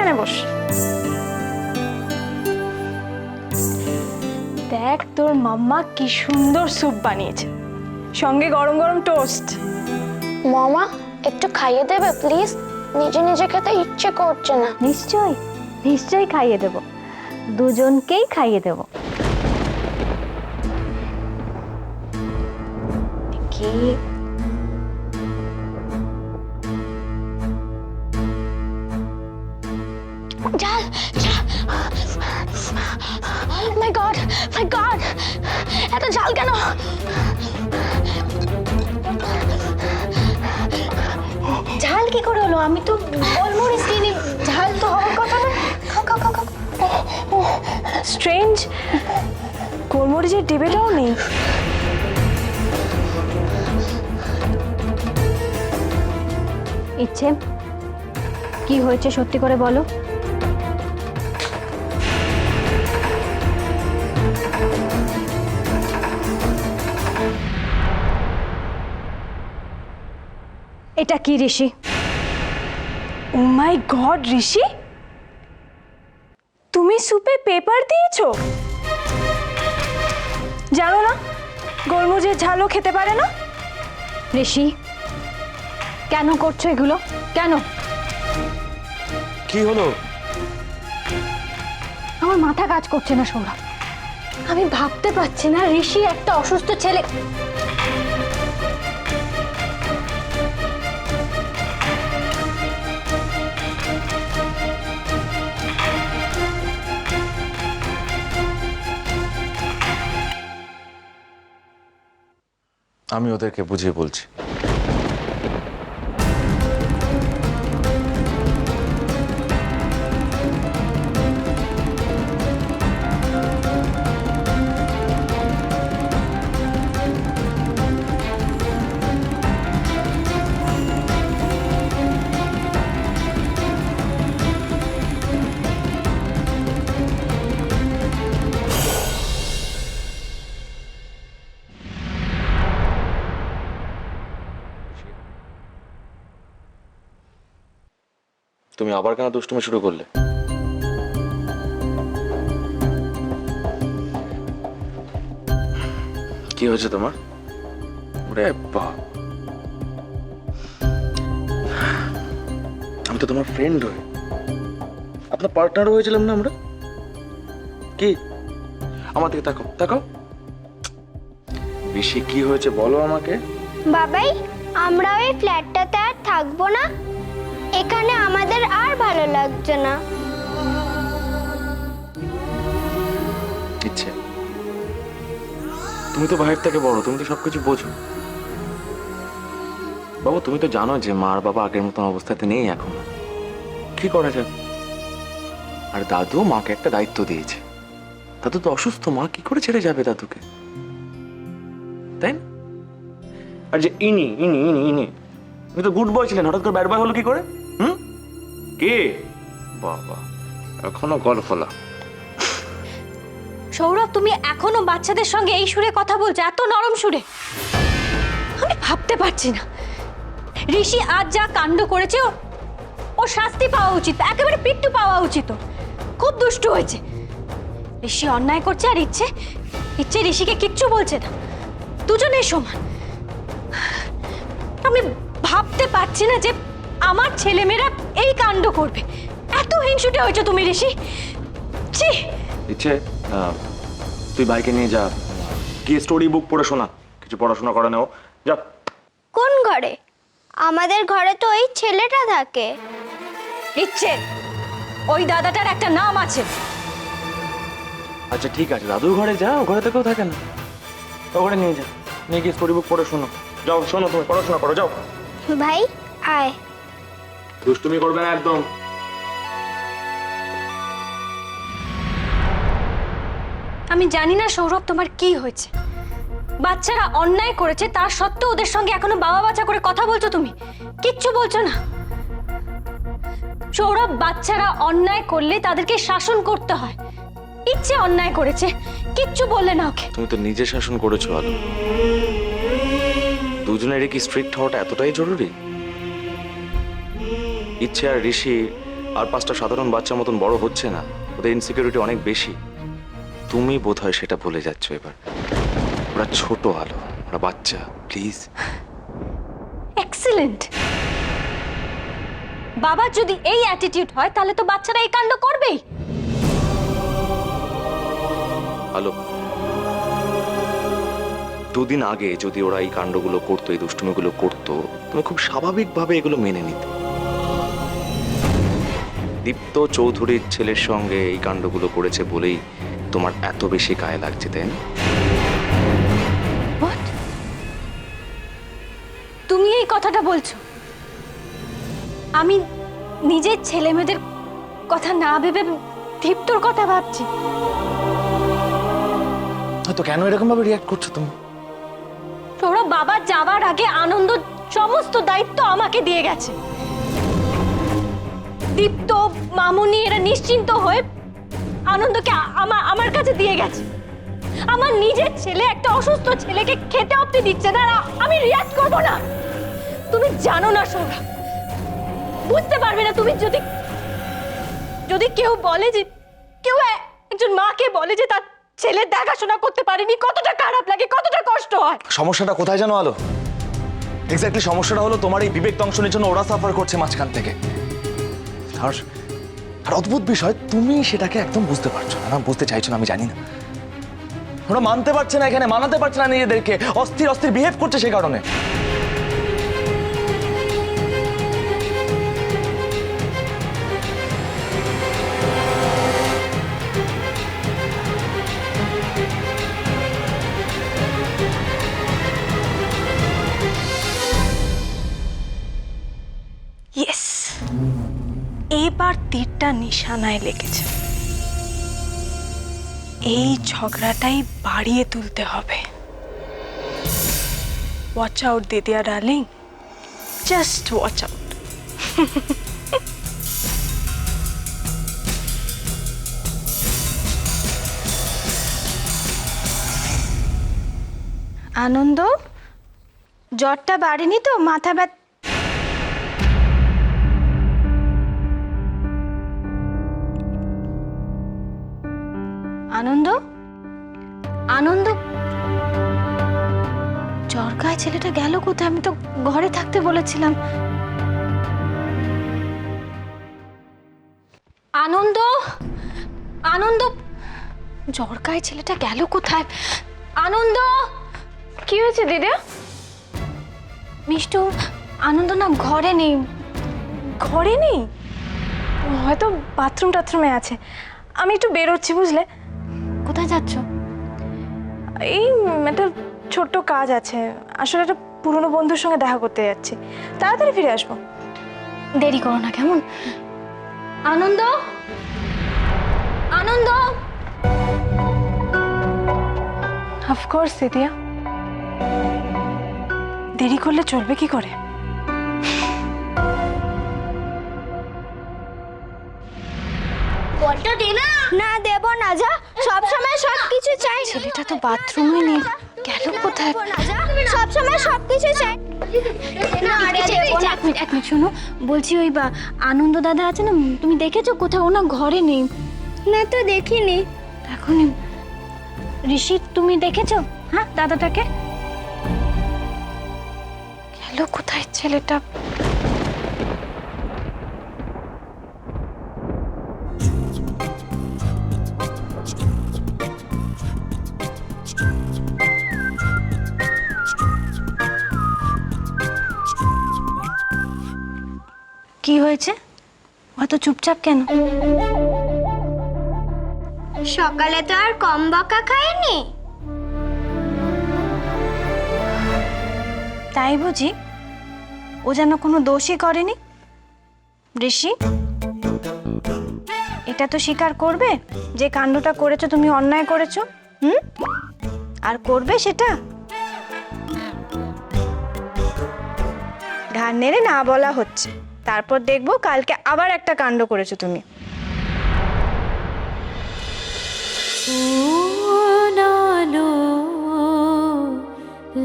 এখানে বস। দেখ তোর মাম্মা কি সুন্দর স্যুপ বানিয়েছে, সঙ্গে গরম গরম টোস্ট। মামা একটু খাইয়ে দেবে প্লিজ, নিজে নিজে খেতে ইচ্ছে করছে না। নিশ্চয়ই নিশ্চয়ই খাইয়ে দেব, দুজনকেই খাইয়ে দেব। কি ঝাল মাই গড এত ঝাল কেন? ঝাল কি করে হলো? আমি তো গোলমরিচ দিইনি, ঝাল তো হওয়ার কথা না। খাও খাও খাও খাও। স্ট্রেঞ্জ, গোলমরিচের ডিবেটাও নেই। ইচ্ছে কি হয়েছে সত্যি করে বলো। এটা কি ঋষি? ও মাই গড ঋষি, তুমি স্যুপে পেপার দিয়েছো? জানো না গোলমরিচের ঝালও খেতে পারে না? ঋষি কেন করছো এগুলো? কেন? কি হলো? আমার মাথা কাজ করছে না সৌরভ, আমি ভাবতে পারছি না ঋষি একটা অসুস্থ ছেলে। আমি ওদেরকে বুঝিয়ে বলছি। তুমি আবার কেন দুষ্টুমি শুরু করলে? কি হয়েছে তোমার? ওরে বাপ, আমি তো তোমার ফ্রেন্ড হই, আপনার পার্টনার হয়েছিলাম না আমরা? কি আমার দিকে তাকাও তাকাও। ঋষি কি হয়েছে বলো আমাকে। বাবাই আমরা ওই ফ্ল্যাটটাতে আর থাকবো না, এখানে আমাদের আর ভালো লাগছে না। ইচ্ছে, তুমি তো ভাইয়ের থেকে বড়, তুমি তো সবকিছু বোঝো। বাবু তুমি তো জানো যে মার বাবা আগের মতন অবস্থাতে নেই এখন, কি করা যাবে? আর দাদু মাকে একটা দায়িত্ব দিয়েছে, দাদু তো অসুস্থ, মা কি করে ছেড়ে যাবে দাদুকে, তাই না? আর যে ইনি ইনি ইনি ইনি উনি তো গুড বয় ছিলেন, হঠাৎ করে ব্যাড বয় হলো কি করে? কে বাবা, এখনো গল্প না। সৌরভ তুমি এখনো বাচ্চাদের সঙ্গে এই সুরে কথা বলছো, এত নরম সুরে? আমি ভাবতে পারছি না। ঋষি আজ যা কাণ্ড করেছে ও শাস্তি পাওয়া উচিত, একেবারে পিট্টু পাওয়া উচিত। খুব দুষ্টু হয়েছে। ঋষি অন্যায় করছে আর ইচ্ছে ইচ্ছে ঋষিকে কিচ্ছু বলছে না, দুজনের সমান। আমি ভাবতে পারছি না যে আমার ছেলেমেয়েরা এই কাণ্ড করবে। এত হিংসুটে হয়েছে তুমি ঋষি, ছি। ইচ্ছে তুই বাইকে নিয়ে যা, গিয়ে স্টোরি বুক পড়ে শোনা, কিছু পড়াশোনা করে নাও, যা। কোন ঘরে? আমাদের ঘরে তো ওই ছেলেটা থাকে। ইচ্ছে ওই দাদাটার একটা নাম আছে। আচ্ছা ঠিক আছে, দাদুর ঘরে যা, ঘরে তো কেউ থাকে না, ওখানে নিয়ে যা, নিয়ে গিয়ে স্টোরি বুক পড়ে শোনো। যাও শোনো, তুমি পড়াশোনা করো, যাও। ভাই আয়। দুষ্টুমি করবে না একদম। আমি জানি না সৌরভ তোমার কি হয়েছে, বাচ্চারা অন্যায় করেছে তার সত্ত্বেও ওদের সঙ্গে এখনো বাবা বাচ্চা করে কথা বলছো, তুমি কিচ্ছু বলছো না। সৌরভ, বাচ্চারা অন্যায় করলে তাদেরকে শাসন করতে হয়। ইচ্ছে অন্যায় করেছে, কিচ্ছু বললে না ওকে। তুমি তো নিজে শাসন করেছো আলো, দুজনেরই কি স্ট্রিক্ট হওয়াটা এতটাই জরুরি? ইচ্ছে আর ঋষি আর 5টা সাধারণ বাচ্চার মতন বড় হচ্ছে না, ওদের ইনসিকিউরিটি অনেক বেশি। তুমি বোধহয় সেটা ভুলে যাচ্ছ এবার। ওরা ছোট আলো, ওরা বাচ্চা, প্লিজ। এক্সিলেন্ট। বাবার যদি এই অ্যাটিটিউড হয় তাহলে তো বাচ্চারা এই কাণ্ড করবেই। আলো, 2 দিন আগে যদি ওরা এই কাণ্ডগুলো করতো, এই দুষ্টুমিগুলো করতো, তুমি খুব স্বাভাবিকভাবে এগুলো মেনে নিতে। দীপ্ত চৌধুরীর ছেলের সঙ্গে এই কাণ্ডগুলো করেছে বলেই তোমার এত বেশি গায়ে লাগছে, তাই না? What? তুমি এই কথাটা বলছো? আমি নিজের ছেলে মেয়েদের কথা না ভেবে দীপ্তর কথা ভাবছি। তো কেন এরকম ভাবে রিঅ্যাক্ট করছো তুমি? ওরা বাবা যাওয়ার আগে আনন্দ সমস্ত দায়িত্ব আমাকে দিয়ে গেছে। দীপ্ত, মামুনি এরা নিশ্চিন্ত হয়ে আনন্দকে আমার কাছে দিয়ে গেছে। আমার নিজের ছেলে একটা অসুস্থ ছেলেকে খেতে অব্দি দিচ্ছে না, আমি রিঅ্যাক্ট করবো না? তুমি জানো না সৌরভ, বুঝতে পারবে না তুমি। যদি কেউ বলে যে, কেউ একজন মাকে বলে যে তার ছেলে দেখাশোনা করতে পারেনি, কতটা খারাপ লাগে, কতটা কষ্ট হয়। সমস্যাটা কোথায় জানো আলো? এক্স্যাক্টলি সমস্যাটা হলো তোমার এই বিবেক দংশনের জন্য ওরা সাফার করছে মাঝখান থেকে। আর অদ্ভুত বিষয়, তুমি সেটাকে একদম বুঝতে পারছো না। বুঝতে চাইছো না আমি জানি না। ওরা মানতে পারছে না, এখানে মানাতে পারছে না নিজেদেরকে, অস্থির অস্থির বিহেভ করছে সে কারণে। ইয়েস, এবার তীরটা নিশানায় লেগেছে। এই ঝগড়াটাই বাড়িয়ে তুলতে হবে। ওয়াচ আউট দিদিয়া darling, just watch out. Anand, জ্বরটা বাড়েনি তো? মাথা ব্যথা? আনন্দ, আনন্দ, জ্বর গায়ে ছেলেটা গেল কোথায়? আমি তো ঘরে থাকতে বলেছিলাম। আনন্দ, আনন্দ, জ্বর গায়ে ছেলেটা গেল কোথায়? আনন্দ। কি হয়েছে দিদি? মিষ্টু, আনন্দ না ঘরে নেই। ঘরে নেই? হয়তো বাথরুম টাথরুমে আছে। আমি একটু বেরোচ্ছি, বুঝলে? কোথায় যাচ্ছ? এই একটা ছোট্ট কাজ আছে, আসলে একটা পুরনো বন্ধুর সঙ্গে দেখা করতে যাচ্ছি। তাড়াতাড়ি ফিরে আসবো। দেরি করো না কেমন? আনন্দ, আনন্দ। অফকোর্স দিদিয়া, দেরি করলে চলবে কি করে? বলটা দে না। না দেব না, যা। সব সময় সবকিছু চাই। ছেলেটা তো বাথরুমে নেই, গেল কোথায়? সব সময় সবকিছু চাই। না রে, দেব না। এক মিনিট শোনো, বলছি ওই আনন্দ দাদা আছে না, তুমি দেখেছো কোথাও? ও না ঘরে নেই। না তো দেখিনি। এখনই ঋষি, তুমি দেখেছো? হ্যাঁ, দাদাটাকে? গেল কোথায় ছেলেটা? কি হয়েছে? অত চুপচাপ কেন? সকালে তো আর কম বকা খাইনি। তাই বুঝি? ও যেন কোনো দোষই করেনি। ঋষি, এটা তো স্বীকার করবে যে কাণ্ডটা করেছো তুমি অন্যায় করেছো? আর করবে সেটা? ঘাড় নেড়ে না বলা হচ্ছে, তারপর দেখবো কালকে আবার একটা কাণ্ড করেছো তুমি।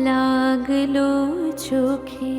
লাগলো চোখে